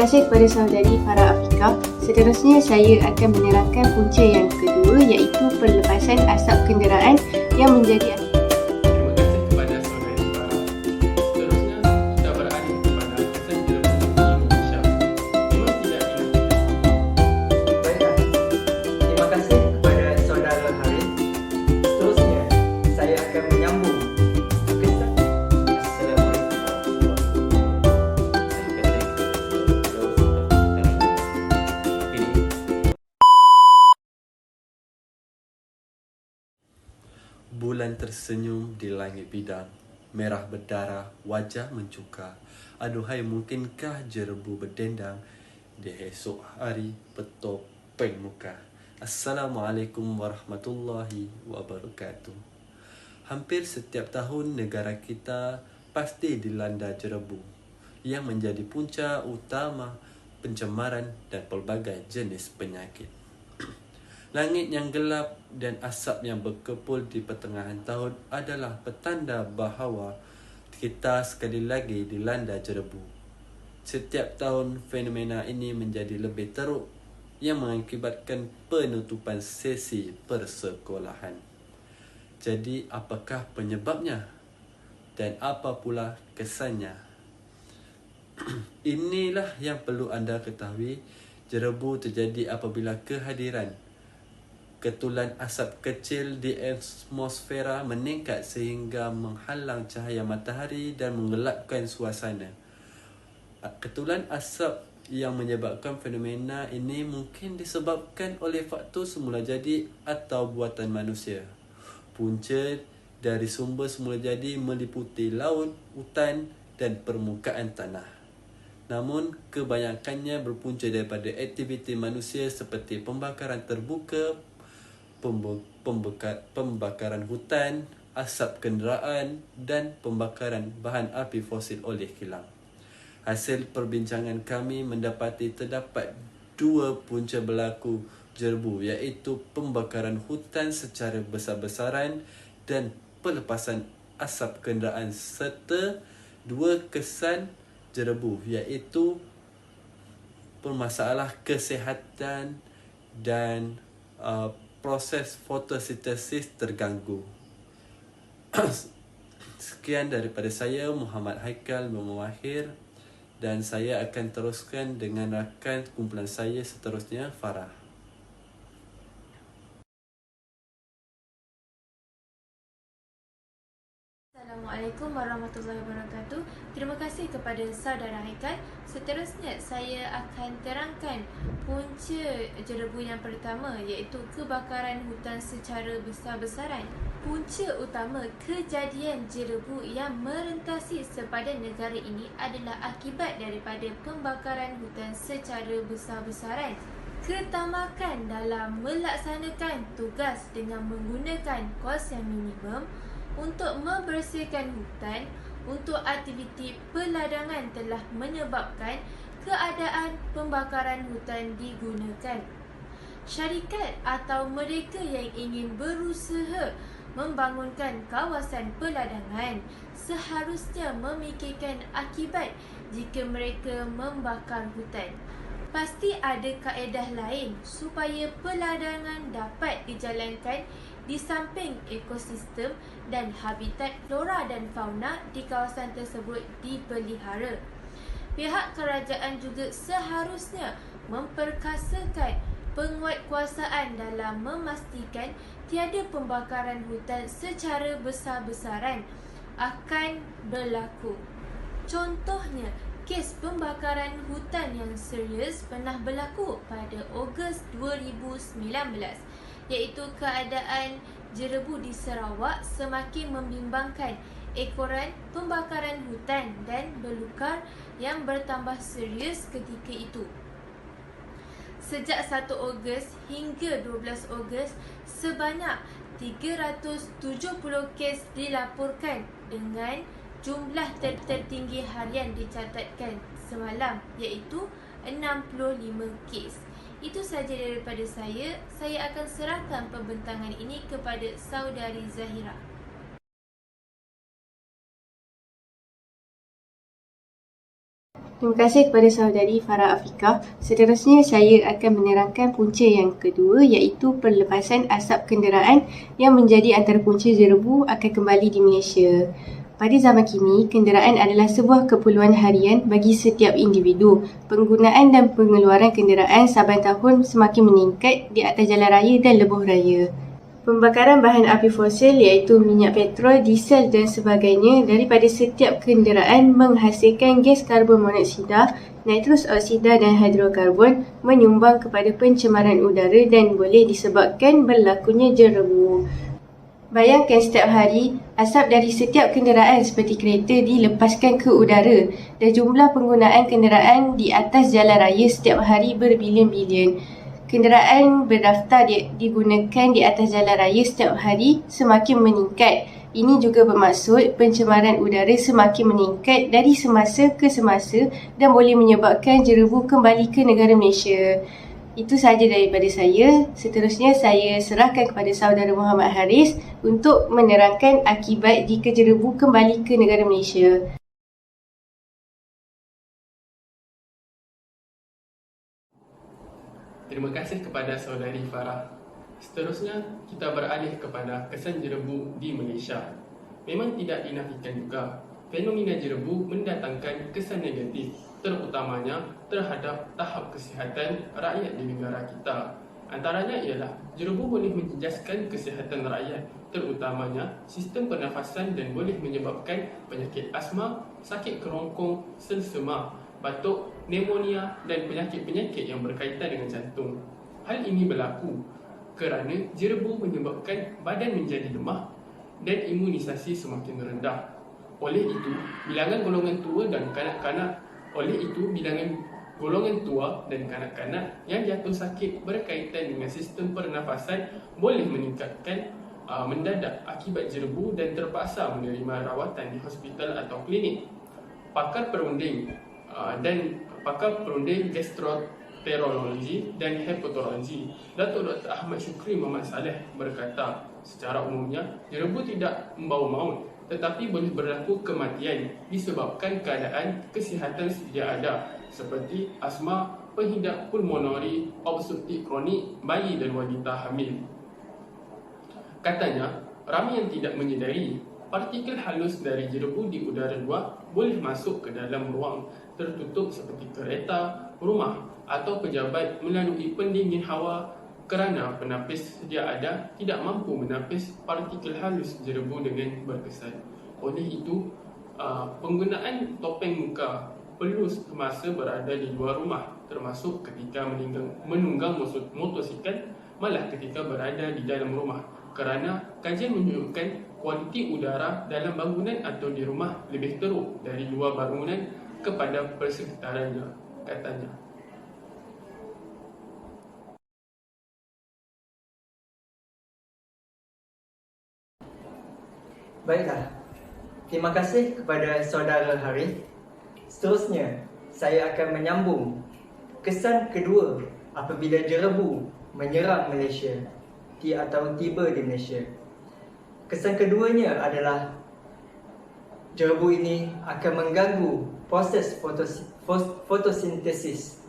kasih kepada saudari Farah Afrika. Seterusnya saya akan menerangkan punca yang kedua, iaitu pelepasan asap kenderaan yang menjadi Terima kasih kepada saudari Farah. Seterusnya kita beralih kepada kesan Jerebu Indonesia. Memang tidak ingat. Baiklah, terima kasih kepada saudara Haris. Seterusnya, saya akan menyambung kesan. Assalamualaikum Bulan tersenyum di langit bidang, merah berdarah, wajah mencukar. Aduhai, mungkinkah jerebu berdendang di esok hari bertopeng muka. Assalamualaikum warahmatullahi wabarakatuh. Hampir setiap tahun negara kita pasti dilanda jerebu yang menjadi punca utama pencemaran dan pelbagai jenis penyakit. Langit yang gelap dan asap yang berkepul di pertengahan tahun adalah petanda bahawa kita sekali lagi dilanda jerebu. Setiap tahun fenomena ini menjadi lebih teruk yang mengakibatkan penutupan sesi persekolahan. Jadi apakah penyebabnya dan apa pula kesannya? Inilah yang perlu anda ketahui. Jerebu terjadi apabila kehadiran ketulan asap kecil di atmosfera meningkat sehingga menghalang cahaya matahari dan menggelapkan suasana. Ketulan asap yang menyebabkan fenomena ini mungkin disebabkan oleh faktor semula jadi atau buatan manusia. Punca dari sumber semula jadi meliputi laut, hutan dan permukaan tanah. Namun, kebanyakannya berpunca daripada aktiviti manusia seperti pembakaran terbuka, pembakaran hutan, asap kenderaan dan pembakaran bahan api fosil oleh kilang. Hasil perbincangan kami mendapati terdapat dua punca berlaku jerebu, iaitu pembakaran hutan secara besar-besaran dan pelepasan asap kenderaan, serta dua kesan jerebu, iaitu permasalah kesihatan dan proses fotosintesis terganggu. Sekian daripada saya, Muhammad Haikal Memahir, dan saya akan teruskan dengan rakan kumpulan saya seterusnya, Farah. Assalamualaikum warahmatullahi wabarakatuh. Terima kasih kepada saudara Haikal. Seterusnya saya akan terangkan punca jerebu yang pertama, iaitu kebakaran hutan secara besar-besaran. Punca utama kejadian jerebu yang merentasi sepadan negara ini adalah akibat daripada pembakaran hutan secara besar-besaran. Ketamakan dalam melaksanakan tugas dengan menggunakan kos yang minimum untuk membersihkan hutan untuk aktiviti peladangan telah menyebabkan keadaan pembakaran hutan digunakan. Syarikat atau mereka yang ingin berusaha membangunkan kawasan peladangan seharusnya memikirkan akibat jika mereka membakar hutan. Pasti ada kaedah lain supaya peladangan dapat dijalankan di samping ekosistem dan habitat flora dan fauna di kawasan tersebut dipelihara. Pihak kerajaan juga seharusnya memperkasakan penguatkuasaan dalam memastikan tiada pembakaran hutan secara besar-besaran akan berlaku. Contohnya, kes pembakaran hutan yang serius pernah berlaku pada Ogos 2019, iaitu keadaan jerebu di Sarawak semakin membimbangkan. Ekoran pembakaran hutan dan belukar yang bertambah serius ketika itu. Sejak 1 Ogos hingga 12 Ogos, sebanyak 370 kes dilaporkan dengan jumlah tertinggi harian dicatatkan semalam, iaitu 65 kes. Itu sahaja daripada saya. Saya akan serahkan pembentangan ini kepada saudari Zahira. Terima kasih kepada saudari Farah Afiqah. Seterusnya saya akan menerangkan punca yang kedua, iaitu perlepasan asap kenderaan yang menjadi antara punca jerebu akan kembali di Malaysia. Pada zaman kini, kenderaan adalah sebuah keperluan harian bagi setiap individu. Penggunaan dan pengeluaran kenderaan saban tahun semakin meningkat di atas jalan raya dan lebuh raya. Pembakaran bahan api fosil iaitu minyak petrol, diesel dan sebagainya daripada setiap kenderaan menghasilkan gas karbon monoksida, nitrous oksida dan hidrokarbon menyumbang kepada pencemaran udara dan boleh disebabkan berlakunya jerebu. Bayangkan setiap hari, asap dari setiap kenderaan seperti kereta dilepaskan ke udara dan jumlah penggunaan kenderaan di atas jalan raya setiap hari berbilion-bilion. Kenderaan berdaftar digunakan di atas jalan raya setiap hari semakin meningkat. Ini juga bermaksud pencemaran udara semakin meningkat dari semasa ke semasa dan boleh menyebabkan jerebu kembali ke negara Malaysia. Itu sahaja daripada saya. Seterusnya saya serahkan kepada saudara Muhammad Haris untuk menerangkan akibat jika jerebu kembali ke negara Malaysia. Terima kasih kepada saudari Farah. Seterusnya, kita beralih kepada kesan jerebu di Malaysia. Memang tidak dinafikan juga, fenomena jerebu mendatangkan kesan negatif, terutamanya terhadap tahap kesihatan rakyat di negara kita. Antaranya ialah jerebu boleh menjejaskan kesihatan rakyat, terutamanya sistem pernafasan dan boleh menyebabkan penyakit asma, sakit kerongkong, selsema, batuk, pneumonia dan penyakit-penyakit yang berkaitan dengan jantung. Hal ini berlaku kerana jerebu menyebabkan badan menjadi lemah dan imunisasi semakin rendah. Oleh itu, bilangan golongan tua dan kanak-kanak yang jatuh sakit berkaitan dengan sistem pernafasan boleh meningkatkan mendadak akibat jerebu dan terpaksa menerima rawatan di hospital atau klinik. Pakar perunding gastroenterologi dan hepatologi, Datuk Dr. Ahmad Syukri Muhammad Saleh berkata, secara umumnya jerebu tidak membawa maut, tetapi boleh berlaku kematian disebabkan keadaan kesihatan sedia ada seperti asma, penghidup pulmonari, obstruktif kronik, bayi dan wanita hamil. Katanya, ramai yang tidak menyedari partikel halus dari jerebu di udara luar boleh masuk ke dalam ruang tertutup seperti kereta, rumah atau pejabat melalui pendingin hawa kerana penapis sedia ada tidak mampu menapis partikel halus jerebu dengan berkesan. Oleh itu, penggunaan topeng muka perlu semasa berada di luar rumah, termasuk ketika menunggang motosikal, malah ketika berada di dalam rumah, kerana kajian menunjukkan kualiti udara dalam bangunan atau di rumah lebih teruk dari luar bangunan kepada persekitarannya, katanya. Baiklah, terima kasih kepada saudara Harith. Seterusnya, saya akan menyambung kesan kedua apabila jerebu menyerang Malaysia atau tiba di Malaysia. Kesan keduanya adalah jerebu ini akan mengganggu proses fotosintesis.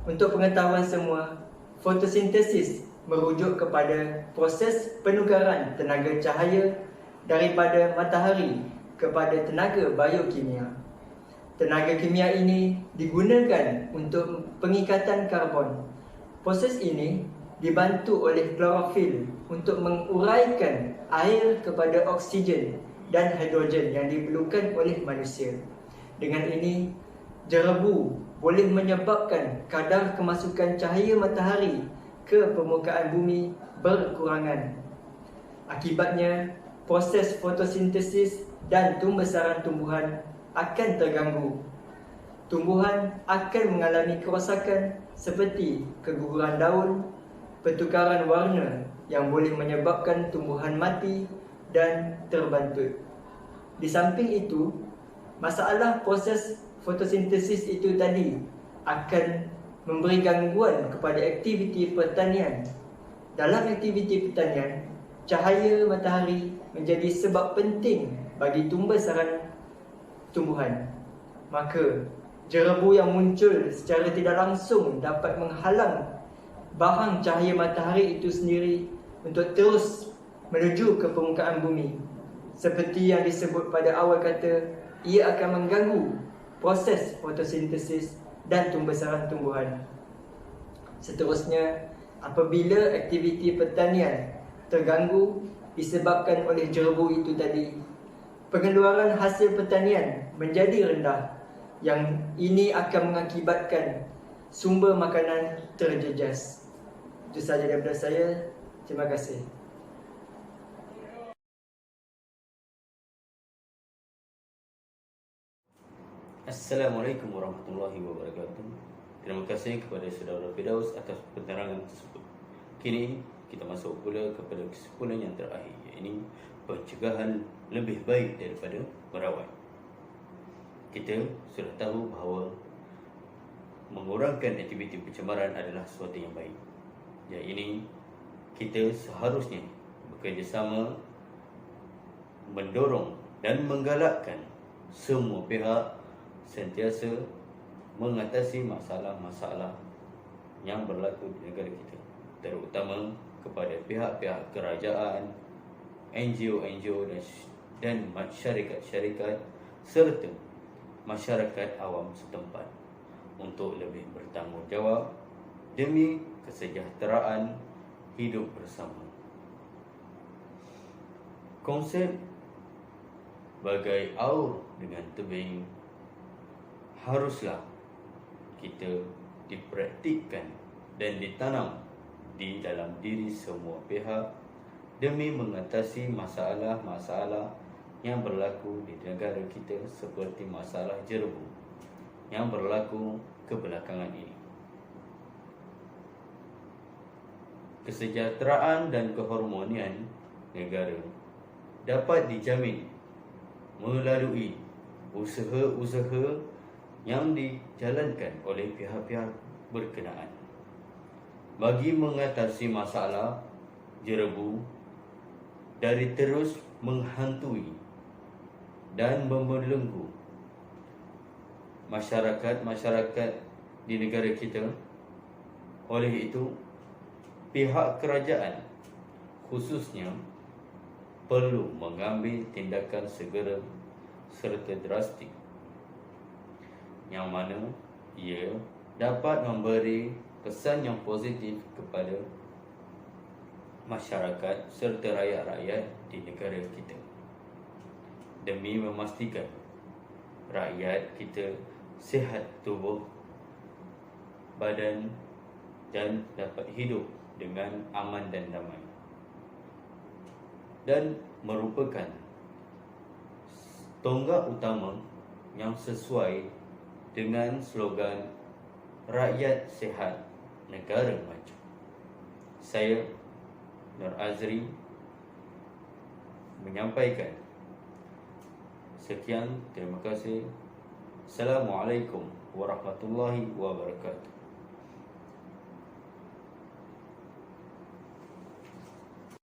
Untuk pengetahuan semua, fotosintesis merujuk kepada proses penukaran tenaga cahaya daripada matahari kepada tenaga biokimia. Tenaga kimia ini digunakan untuk pengikatan karbon. Proses ini dibantu oleh klorofil untuk menguraikan air kepada oksigen dan hidrogen yang diperlukan oleh manusia. Dengan ini, jerebu boleh menyebabkan kadar kemasukan cahaya matahari ke permukaan bumi berkurangan. Akibatnya, proses fotosintesis dan pembesaran tumbuhan akan terganggu. Tumbuhan akan mengalami kerosakan seperti keguguran daun, pertukaran warna yang boleh menyebabkan tumbuhan mati dan terbantut. Di samping itu, masalah proses fotosintesis itu tadi akan memberi gangguan kepada aktiviti pertanian. Dalam aktiviti pertanian, cahaya matahari menjadi sebab penting bagi pembesaran tumbuhan. Maka, Jerebu yang muncul secara tidak langsung dapat menghalang bahang cahaya matahari itu sendiri untuk terus menuju ke permukaan bumi. Seperti yang disebut pada awal kata, ia akan mengganggu proses fotosintesis dan pembesaran tumbuhan. Seterusnya, apabila aktiviti pertanian terganggu disebabkan oleh jerebu itu tadi, pengeluaran hasil pertanian menjadi rendah. Yang ini akan mengakibatkan sumber makanan terjejas. Itu sahaja daripada saya. Terima kasih. Assalamualaikum warahmatullahi wabarakatuh. Terima kasih kepada Saudara Firdaus atas penerangan tersebut. Kini kita masuk pula kepada kesimpulan yang terakhir, iaitu pencegahan lebih baik daripada merawat. Kita sudah tahu bahawa mengurangkan aktiviti pencemaran adalah sesuatu yang baik. Jadi ini kita seharusnya bekerjasama mendorong dan menggalakkan semua pihak sentiasa mengatasi masalah-masalah yang berlaku di negara kita, terutama kepada pihak-pihak kerajaan, NGO-NGO dan syarikat-syarikat serta masyarakat awam setempat untuk lebih bertanggungjawab demi kesejahteraan hidup bersama. Konsep bagai aur dengan tebing haruslah kita dipraktikkan dan ditanam di dalam diri semua pihak demi mengatasi masalah-masalah yang berlaku di negara kita, seperti masalah jerebu yang berlaku kebelakangan ini. Kesejahteraan dan keharmonian negara dapat dijamin melalui usaha-usaha yang dijalankan oleh pihak-pihak berkenaan bagi mengatasi masalah jerebu dari terus menghantui dan membelenggu masyarakat di negara kita. Oleh itu, pihak kerajaan khususnya perlu mengambil tindakan segera serta drastik yang mana ia dapat memberi kesan yang positif kepada masyarakat serta rakyat-rakyat di negara kita, demi memastikan rakyat kita sihat tubuh badan dan dapat hidup dengan aman dan damai, dan merupakan tonggak utama yang sesuai dengan slogan rakyat sihat, negara maju. Saya Nur Azri menyampaikan. Sekian, terima kasih. Assalamualaikum warahmatullahi wabarakatuh.